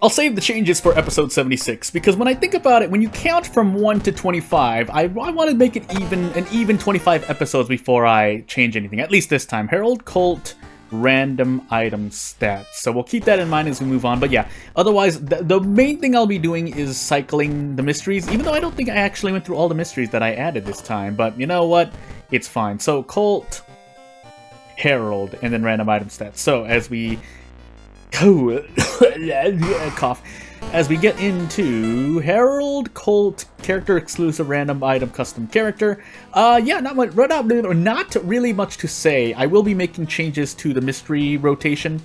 I'll save the changes for episode 76, because when I think about it, when you count from 1 to 25, I want to make it an even 25 episodes before I change anything, at least this time. Herald Cult random item stats. So we'll keep that in mind as we move on. But yeah, otherwise, the main thing I'll be doing is cycling the mysteries, even though I don't think I actually went through all the mysteries that I added this time. But you know what? It's fine. So Cult, Herald, and then random item stats. So as we cough. As we get into Herald Cult character exclusive random item custom character, yeah, not really much to say. I will be making changes to the mystery rotation,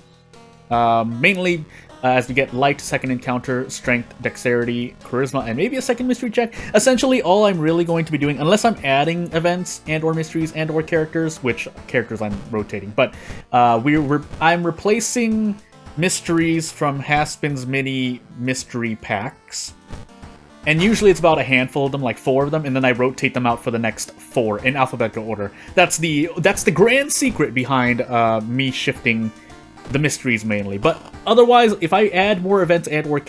mainly as we get light second encounter, strength, dexterity, charisma, and maybe a second mystery check. Essentially, all I'm really going to be doing, unless I'm adding events and/or mysteries and/or characters, which characters I'm rotating, but I'm replacing mysteries from Haspin's mini mystery packs, and usually it's about a handful of them, like 4 of them, and then I rotate them out for the next 4 in alphabetical order. That's the grand secret behind me shifting the mysteries mainly. But otherwise, if I add more events and or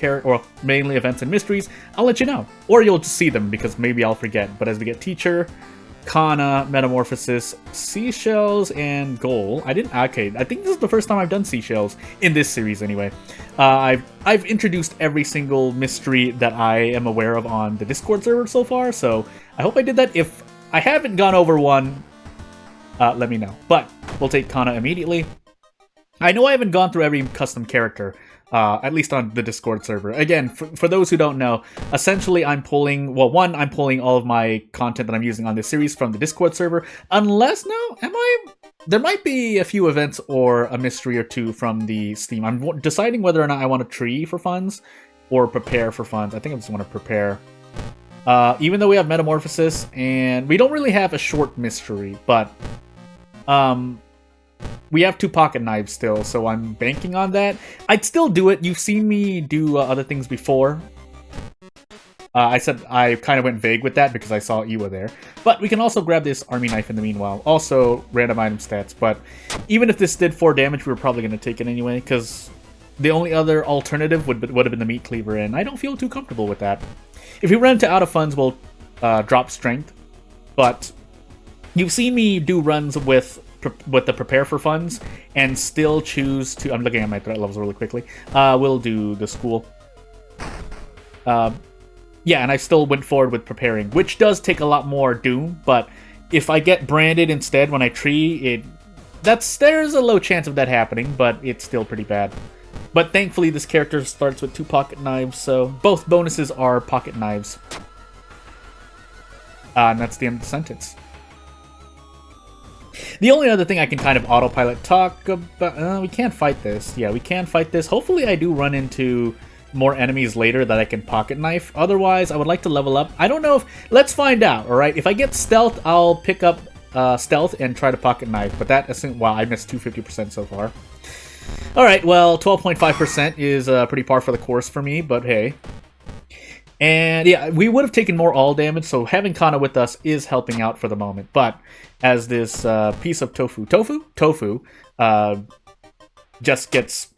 mainly events and mysteries, I'll let you know, or you'll just see them because maybe I'll forget. But as we get teacher, Kana, Metamorphosis, Seashells, and Goal. I think this is the first time I've done Seashells in this series anyway. I've introduced every single mystery that I am aware of on the Discord server so far, so I hope I did that. If I haven't gone over one, let me know. But we'll take Kana immediately. I know I haven't gone through every custom character, at least on the Discord server. Again, for those who don't know, essentially I'm pulling all of my content that I'm using on this series from the Discord server. Unless, there might be a few events or a mystery or 2 from the Steam. I'm deciding whether or not I want to tree for funds or prepare for funds. I think I just want to prepare. Even though we have Metamorphosis, and we don't really have a short mystery, but we have 2 pocket knives still, so I'm banking on that. I'd still do it. You've seen me do other things before. I said I kind of went vague with that because I saw Iwa there. But we can also grab this army knife in the meanwhile. Also, random item stats. But even if this did 4 damage, we were probably going to take it anyway, because the only other alternative would have been the meat cleaver, and I don't feel too comfortable with that. If we run into out of funds, we'll drop strength. But you've seen me do runs with the prepare for funds and still choose to... I'm looking at my threat levels really quickly. We'll do the school. Yeah, and I still went forward with preparing, which does take a lot more doom, but if I get branded instead when I tree, there's a low chance of that happening, but it's still pretty bad. But thankfully this character starts with 2 pocket knives, so both bonuses are pocket knives. And that's the end of the sentence. The only other thing I can kind of autopilot talk about... we can't fight this. Yeah, we can fight this. Hopefully I do run into more enemies later that I can pocket knife. Otherwise, I would like to level up. I don't know if... Let's find out, alright? If I get stealth, I'll pick up stealth and try to pocket knife. But that isn't... Wow, I missed 250% so far. Alright, well, 12.5% is pretty par for the course for me, but hey. And yeah, we would have taken more all damage, so having Kana with us is helping out for the moment. But as this piece of tofu just gets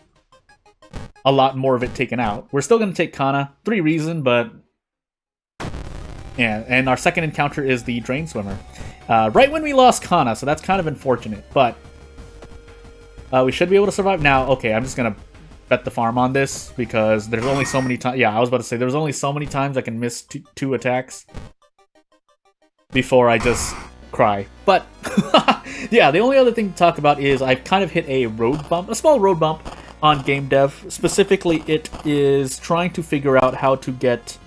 a lot more of it taken out, we're still going to take Kana. 3 reason, but yeah. And our second encounter is the Drain Swimmer. Right when we lost Kana, so that's kind of unfortunate. But we should be able to survive. Now, okay, I'm just going to bet the farm on this because there's only so many times. Yeah, I was about to say there's only so many times I can miss 2 attacks before I just cry. But yeah, the only other thing to talk about is I've kind of hit a small road bump on game dev. Specifically, it is trying to figure out how to get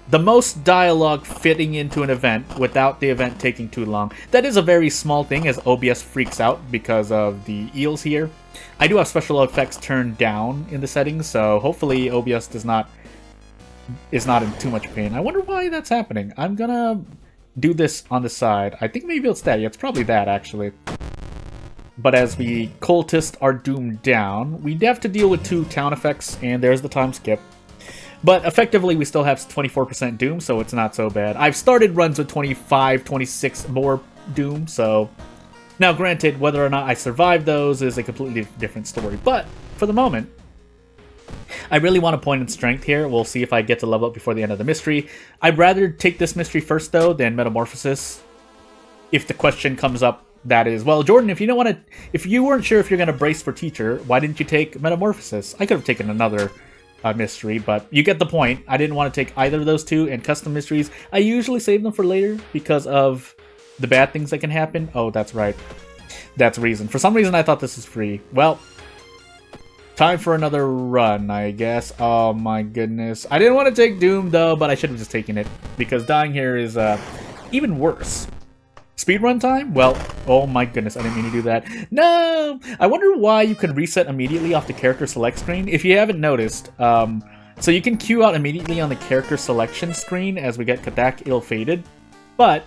the most dialogue fitting into an event without the event taking too long. That is a very small thing as OBS freaks out because of the eels here. I do have special effects turned down in the settings, so hopefully OBS is not in too much pain. I wonder why that's happening. I'm gonna do this on the side. I think maybe it's that. Yeah, it's probably that, actually. But as the cultists are doomed down, we have to deal with 2 town effects, and there's the time skip. But effectively, we still have 24% doom, so it's not so bad. I've started runs with 25, 26 more doom, so... Now, granted, whether or not I survive those is a completely different story. But, for the moment, I really want a point in strength here. We'll see if I get to level up before the end of the mystery. I'd rather take this mystery first, though, than Metamorphosis. If the question comes up, that is, well, Jordan, if you don't want to, if you weren't sure if you're going to brace for teacher, why didn't you take Metamorphosis? I could have taken another mystery, but you get the point. I didn't want to take either of those two, and custom mysteries, I usually save them for later because of the bad things that can happen. Oh, that's right. That's the reason. For some reason, I thought this is free. Well, time for another run, I guess. Oh my goodness. I didn't want to take Doom, though, but I should have just taken it, because dying here is even worse. Speedrun time? Well, oh my goodness, I didn't mean to do that. No! I wonder why you can reset immediately off the character select screen. If you haven't noticed, so you can queue out immediately on the character selection screen as we get Kadak ill-fated, but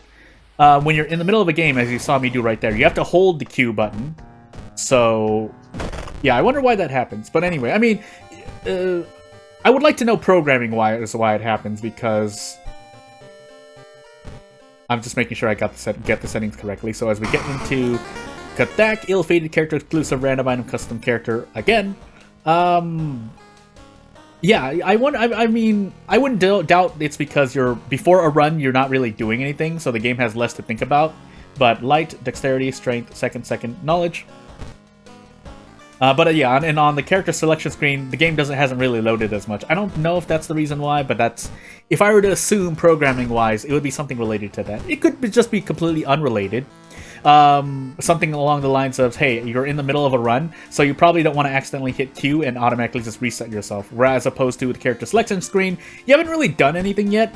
when you're in the middle of a game, as you saw me do right there, you have to hold the Q button. So, yeah, I wonder why that happens. But anyway, I mean, I would like to know programming-wise why it happens, because I'm just making sure I got get the settings correctly. So as we get into Kadak, ill-fated character exclusive random item custom character again, yeah, I mean, I wouldn't doubt it's because before a run, you're not really doing anything, so the game has less to think about. But light, dexterity, strength, second, knowledge. But yeah, and on the character selection screen, the game hasn't really loaded as much. I don't know if that's the reason why, but if I were to assume programming-wise, it would be something related to that. It could just be completely unrelated. Something along the lines of, hey, you're in the middle of a run, so you probably don't want to accidentally hit Q and automatically just reset yourself. Whereas opposed to with the character selection screen, you haven't really done anything yet.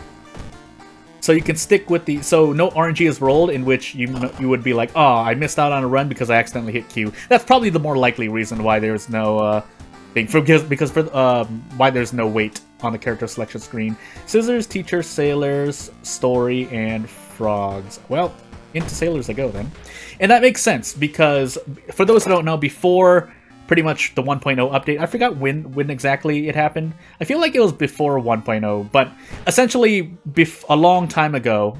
So you can stick with so no RNG is rolled in which you would be like, oh, I missed out on a run because I accidentally hit Q. That's probably the more likely reason why there's no thing, why there's no wait on the character selection screen. Scissors, teacher, sailors, story, and frogs. Well, into sailors I go then. And that makes sense, because for those who don't know, before pretty much the 1.0 update, I forgot when exactly it happened. I feel like it was before 1.0, but essentially a long time ago,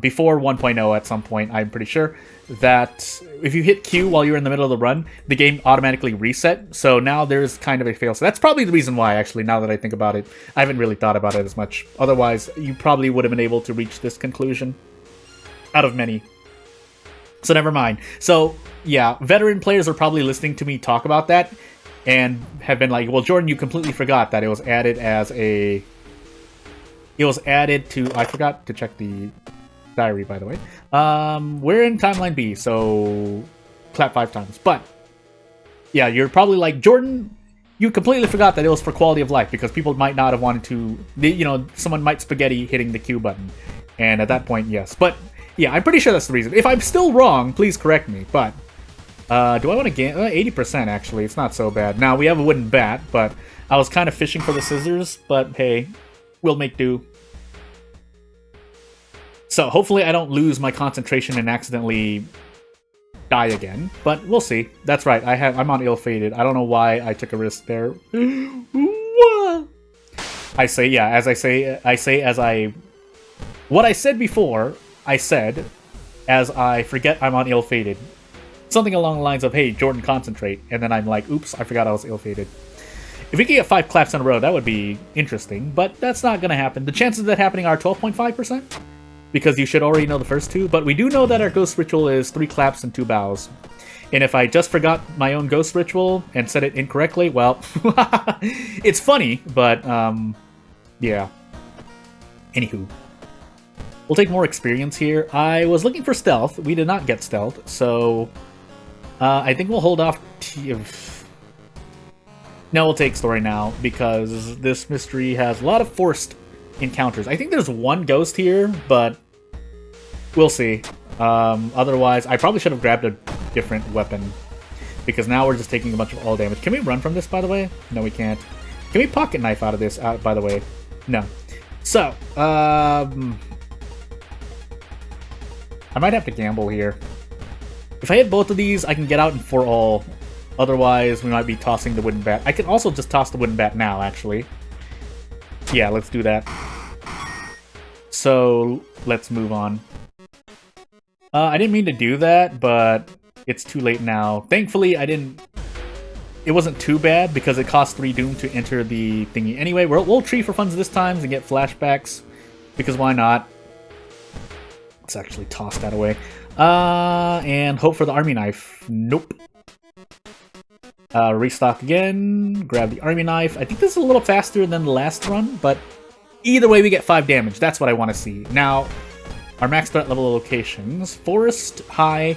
before 1.0 at some point, I'm pretty sure, that if you hit Q while you're in the middle of the run, the game automatically reset. So now there's kind of a fail. So that's probably the reason why, actually, now that I think about it. I haven't really thought about it as much. Otherwise, you probably would have been able to reach this conclusion. Out of many. So never mind. So, yeah, veteran players are probably listening to me talk about that and have been like, well, Jordan, you completely forgot that it was added as a... It was added to... I forgot to check the diary, by the way. We're in Timeline B, so clap 5 times. But, yeah, you're probably like, Jordan, you completely forgot that it was for quality of life, because people might not have wanted to... You know, someone might spaghetti hitting the Q button. And at that point, yes. But... yeah, I'm pretty sure that's the reason. If I'm still wrong, please correct me. But, do I want to gain... 80%, actually. It's not so bad. Now, we have a wooden bat, but I was kind of fishing for the scissors. But, hey, we'll make do. So, hopefully I don't lose my concentration and accidentally die again. But, we'll see. That's right, I'm on ill-fated. I don't know why I took a risk there. I say, yeah, what I said before... I said, as I forget I'm on ill-fated. Something along the lines of, hey, Jordan, concentrate. And then I'm like, oops, I forgot I was ill-fated. If we could get 5 claps in a row, that would be interesting. But that's not going to happen. The chances of that happening are 12.5%. Because you should already know the first 2. But we do know that our ghost ritual is 3 claps and 2 bows. And if I just forgot my own ghost ritual and said it incorrectly, well, it's funny. But, yeah. Anywho. We'll take more experience here. I was looking for stealth. We did not get stealth, so I think we'll hold off. No, we'll take story now, because this mystery has a lot of forced encounters. I think there's one ghost here, but we'll see. Otherwise, I probably should have grabbed a different weapon, because now we're just taking a bunch of all damage. Can we run from this, by the way? No, we can't. Can we pocket knife out of this, by the way? No. So, I might have to gamble here. If I hit both of these, I can get out in 4 all. Otherwise, we might be tossing the wooden bat. I can also just toss the wooden bat now, actually. Yeah, let's do that. So, let's move on. I didn't mean to do that, but it's too late now. Thankfully, I didn't... it wasn't too bad because it cost 3 Doom to enter the thingy. Anyway, we'll tree for funds this time and get flashbacks, because why not? Let's actually toss that away. And hope for the army knife. Nope. Restock again, grab the army knife. I think this is a little faster than the last run, but either way we get 5 damage. That's what I want to see. Now, our max threat level locations. Forest, high,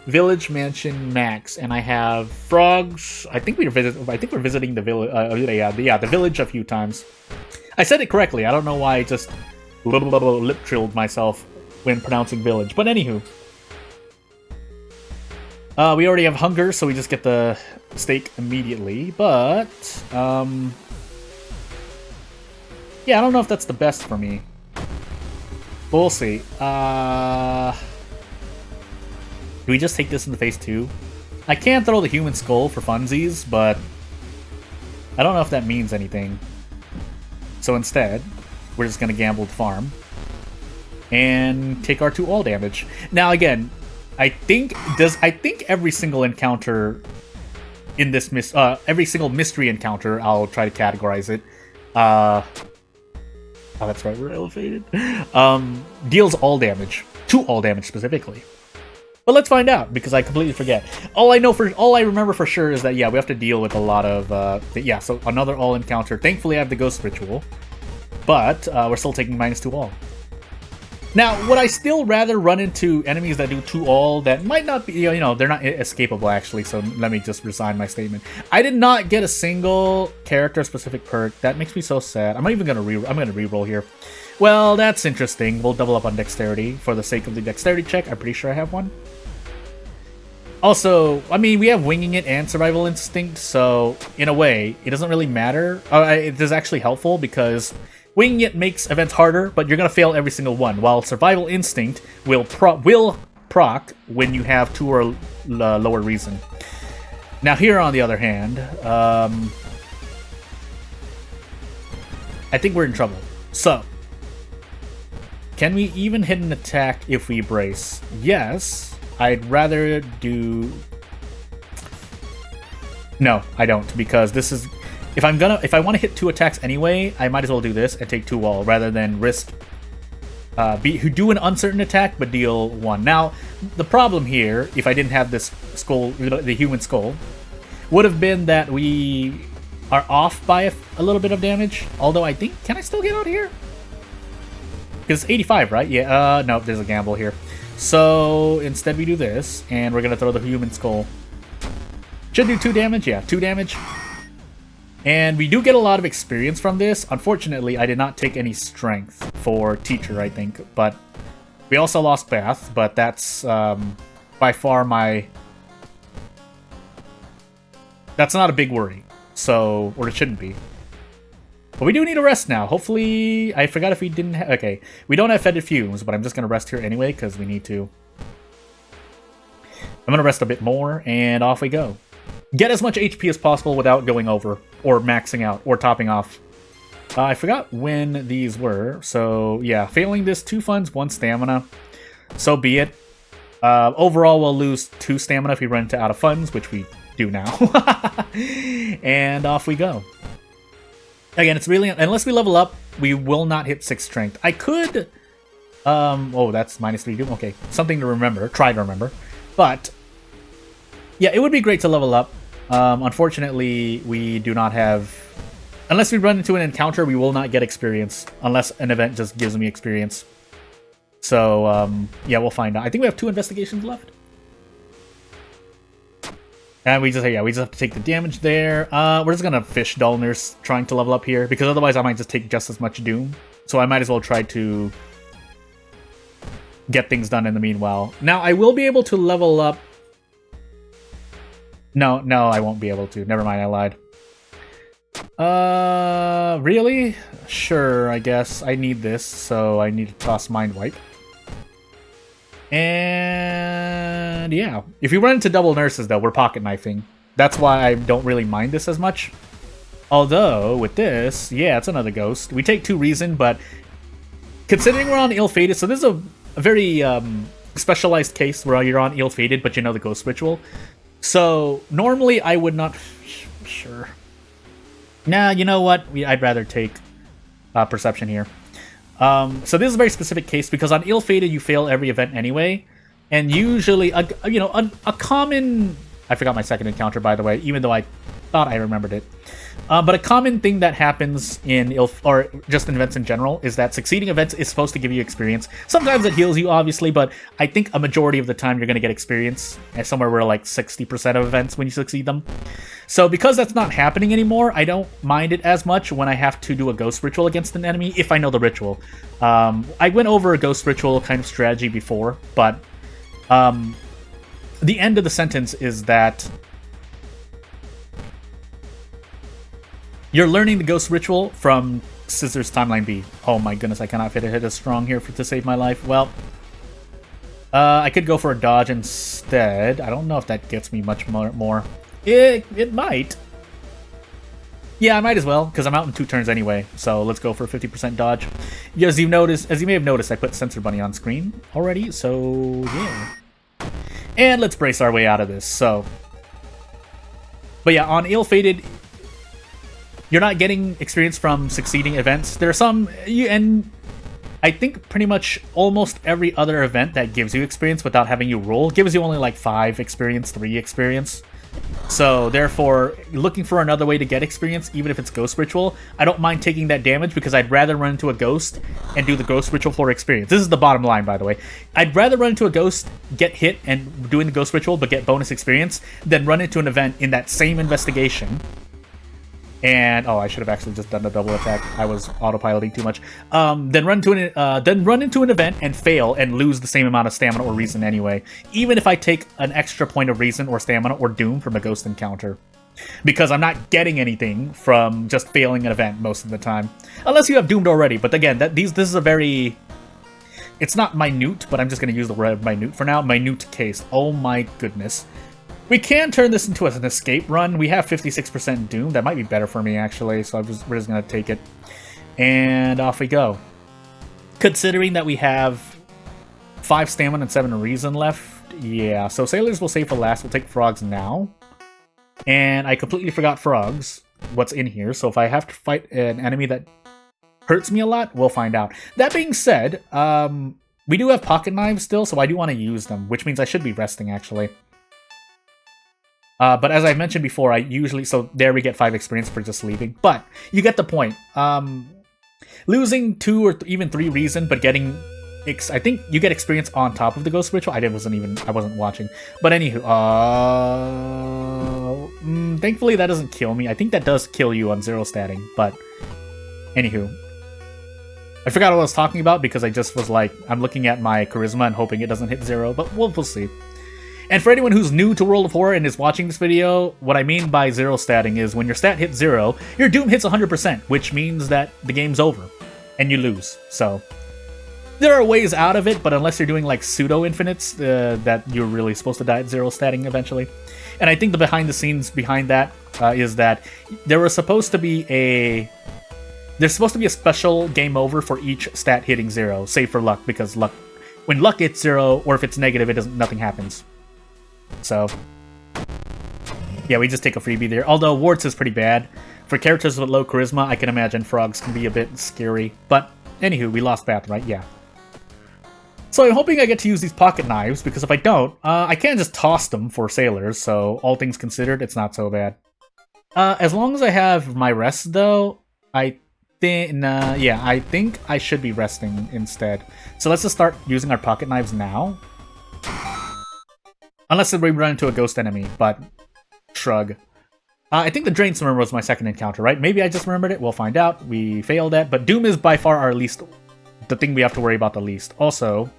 village, mansion, max. And I have frogs. I think we're visiting the village. The village a few times. I said it correctly. I don't know why I just lip trilled myself when pronouncing village. But anywho. We already have hunger, so we just get the steak immediately, but, yeah, I don't know if that's the best for me. But we'll see. Do we just take this into phase 2? I can throw the human skull for funsies, but I don't know if that means anything. So instead, we're just gonna gamble the farm and take our 2 all damage. Now again, I think every single encounter in this every single mystery encounter, I'll try to categorize it. Oh, that's right, we're elevated. Deals all damage, 2 all damage specifically. But let's find out, because I completely forget. All I remember for sure is that yeah, we have to deal with a lot of yeah. So another all encounter. Thankfully, I have the ghost ritual, but we're still taking -2 all. Now, would I still rather run into enemies that do 2 all that might not be, you know, they're not escapable actually, so let me just resign my statement. I did not get a single character-specific perk. That makes me so sad. I'm gonna re-roll here. Well, that's interesting. We'll double up on dexterity for the sake of the dexterity check. I'm pretty sure I have one. Also, I mean, we have winging it and survival instinct, so in a way, it doesn't really matter. It is actually helpful because winging it makes events harder, but you're gonna fail every single one, while survival instinct will proc when you have 2 or lower reason. Now here, on the other hand, I think we're in trouble. So, can we even hit an attack if we brace? Yes. I'd rather do... No, I don't, because this is... If I want to hit 2 attacks anyway, I might as well do this and take 2 all, rather than risk do an uncertain attack but deal 1. Now, the problem here, if I didn't have this skull, the human skull, would have been that we are off by a little bit of damage. Although I think, can I still get out here? Because it's 85, right? Yeah. No, there's a gamble here. So instead we do this, and we're gonna throw the human skull. Should do 2 damage. Yeah, 2 damage. And we do get a lot of experience from this. Unfortunately, I did not take any strength for teacher, I think. But we also lost Bath, but that's by far my... That's not a big worry. So, or it shouldn't be. But we do need a rest now. Hopefully, I forgot if we didn't have... Okay, we don't have fetid fumes, but I'm just going to rest here anyway, because we need to. I'm going to rest a bit more, and off we go. Get as much HP as possible without going over, or maxing out, or topping off. I forgot when these were, so yeah, failing this, 2 funds, 1 stamina. So be it. Overall, we'll lose 2 stamina if we run into out of funds, which we do now. And off we go. Again, it's really... Unless we level up, we will not hit 6 strength. I could... oh, that's -3 doom. Okay, something to remember. Try to remember. But... yeah, it would be great to level up. Unfortunately, we do not have... Unless we run into an encounter, we will not get experience. Unless an event just gives me experience. So, yeah, we'll find out. I think we have 2 investigations left. And we just have to take the damage there. We're just gonna fish dullness trying to level up here, because otherwise I might just take just as much doom. So I might as well try to get things done in the meanwhile. Now, I will be able to level up... No, I won't be able to. Never mind, I lied. Really? Sure, I guess. I need this, so I need to toss Mind Wipe. And yeah, if we run into double nurses, though, we're pocket knifing. That's why I don't really mind this as much. Although, with this, yeah, it's another ghost. We take 2 reason, but considering we're on ill-fated, so this is a very specialized case where you're on ill-fated, but you know the ghost ritual. So, normally I would not... Sure. Nah, you know what? I'd rather take perception here. So this is a very specific case because on ill-fated you fail every event anyway, and usually a common, I forgot my second encounter by the way, even though I thought I remembered it. But a common thing that happens in or just in events in general is that succeeding events is supposed to give you experience. Sometimes it heals you, obviously, but I think a majority of the time you're going to get experience, and somewhere where like 60% of events when you succeed them. So because that's not happening anymore, I don't mind it as much when I have to do a ghost ritual against an enemy, if I know the ritual. I went over a ghost ritual kind of strategy before, but the end of the sentence is that you're learning the ghost ritual from Scissors Timeline B. Oh my goodness, I cannot hit a strong here to save my life. Well, I could go for a dodge instead. I don't know if that gets me much more. It might. Yeah, I might as well, because I'm out in 2 turns anyway. So let's go for a 50% dodge. As you may have noticed, I put Sensor Bunny on screen already. So yeah. And let's brace our way out of this. So, but yeah, on ill-fated, you're not getting experience from succeeding events. There are some, and I think pretty much almost every other event that gives you experience without having you roll gives you only like 5 experience, 3 experience. So therefore, looking for another way to get experience, even if it's Ghost Ritual, I don't mind taking that damage because I'd rather run into a ghost and do the Ghost Ritual for experience. This is the bottom line, by the way. I'd rather run into a ghost, get hit, and doing the Ghost Ritual, but get bonus experience, than run into an event in that same investigation. And I should have actually just done the double attack. I was autopiloting too much. Then run into an event and fail and lose the same amount of stamina or reason anyway. Even if I take an extra point of reason or stamina or doom from a ghost encounter, because I'm not getting anything from just failing an event most of the time, unless you have doomed already. But again, this is a very, it's not minute, but I'm just going to use the word minute for now. Minute case. Oh my goodness. We can turn this into an escape run. We have 56% Doom. That might be better for me, actually, so we're just going to take it. And off we go. Considering that we have 5 stamina and 7 reason left, yeah, so Sailors will save for last. We'll take Frogs now. And I completely forgot Frogs, what's in here, so if I have to fight an enemy that hurts me a lot, we'll find out. That being said, we do have pocket knives still, so I do want to use them, which means I should be resting, actually. But as I mentioned before, I usually... So there we get 5 experience for just leaving. But you get the point. Losing 2 or even 3 reason, but getting... I think you get experience on top of the Ghost Ritual. I wasn't watching. But anywho, thankfully that doesn't kill me. I think that does kill you on 0 statting. But anywho, I forgot what I was talking about because I just was like, I'm looking at my charisma and hoping it doesn't hit 0. But we'll see. And for anyone who's new to World of Horror and is watching this video, what I mean by 0 statting is when your stat hits 0, your Doom hits 100%, which means that the game's over, and you lose. So, there are ways out of it, but unless you're doing like pseudo-infinites, that you're really supposed to die at 0 statting eventually. And I think the behind the scenes behind that is that there's supposed to be a special game over for each stat hitting 0, save for luck, because when luck hits 0, or if it's negative, nothing happens. So, yeah, we just take a freebie there. Although Warts is pretty bad. For characters with low charisma, I can imagine Frogs can be a bit scary. But, anywho, we lost Bath, right? Yeah. So I'm hoping I get to use these pocket knives, because if I don't, I can't just toss them for Sailors, so all things considered, it's not so bad. As long as I have my rest, though, I think I should be resting instead. So let's just start using our pocket knives now. Unless we run into a ghost enemy, but shrug. I think the Drain Swimmer was my second encounter, right? Maybe I just remembered it. We'll find out. We failed at, but Doom is by far the thing we have to worry about the least. Also,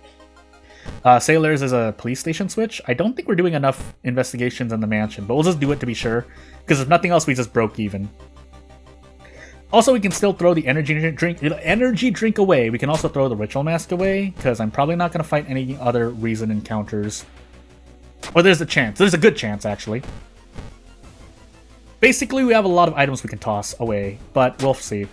Sailors is a police station switch. I don't think we're doing enough investigations in the mansion, but we'll just do it to be sure. Because if nothing else, we just broke even. Also, we can still throw the energy drink away. We can also throw the Ritual Mask away, because I'm probably not going to fight any other reason encounters. Or there's a chance. There's a good chance, actually. Basically, we have a lot of items we can toss away, but we'll see.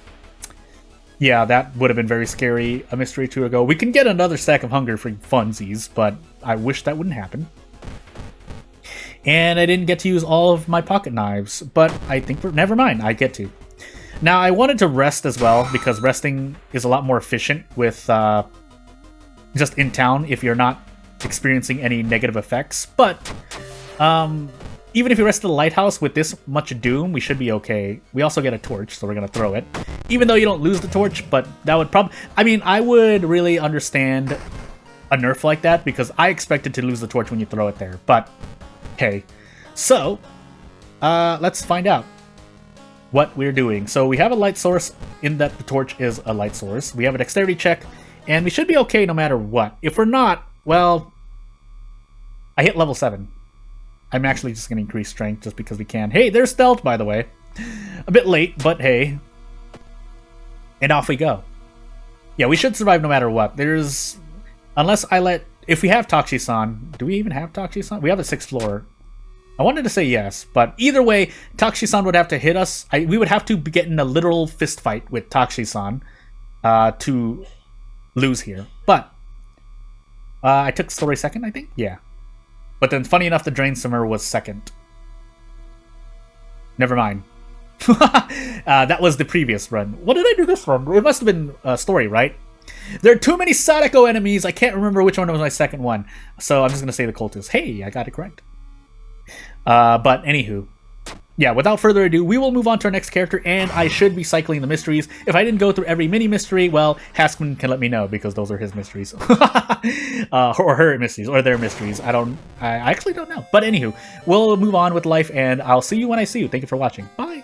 Yeah, that would have been very scary a mystery or 2 ago. We can get another stack of hunger for funsies, but I wish that wouldn't happen. And I didn't get to use all of my pocket knives, but I think never mind, I get to. Now, I wanted to rest as well, because resting is a lot more efficient with just in town if you're not experiencing any negative effects. But even if you rest at the lighthouse with this much doom, we should be okay. We also get a torch, so we're going to throw it. Even though you don't lose the torch, but that would probably... I mean, I would really understand a nerf like that, because I expected to lose the torch when you throw it there. But, hey. So, let's find out what we're doing. So we have a light source in that the torch is a light source. We have a dexterity check, and we should be okay no matter what. If we're not, well, I hit level 7. I'm actually just going to increase strength just because we can. Hey, there's stealth, by the way. A bit late, but hey. And off we go. Yeah, we should survive no matter what. There's... Unless I let... If we have Tachi-san... Do we even have Tachi-san? We have the 6th floor. I wanted to say yes, but either way, Tachi-san would have to hit us. We would have to get in a literal fist fight with Tachi-san to lose here. But I took story second, I think? Yeah. But then, funny enough, the Drain Simmer was second. Never mind. That was the previous run. What did I do this run? It must have been story, right? There are too many Sadako enemies. I can't remember which one was my second one. So I'm just going to say the cultists. Hey, I got it correct. But anywho, yeah, without further ado, we will move on to our next character, and I should be cycling the mysteries. If I didn't go through every mini mystery, well, Haskman can let me know, because those are his mysteries. Or her mysteries, or their mysteries. I actually don't know. But anywho, we'll move on with life, and I'll see you when I see you. Thank you for watching. Bye!